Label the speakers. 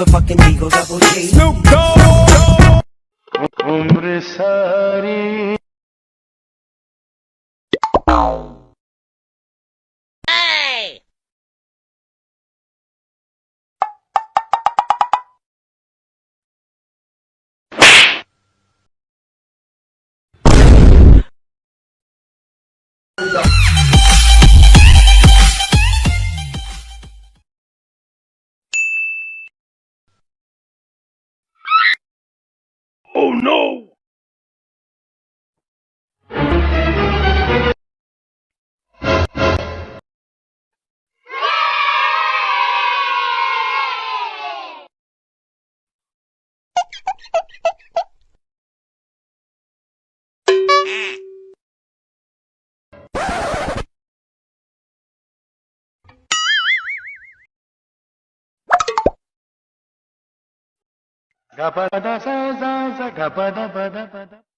Speaker 1: motherfucking Eagle Double G.
Speaker 2: Snoop Dogg. Umr sari. Oh no! Gapada sa za za gapada pada pada.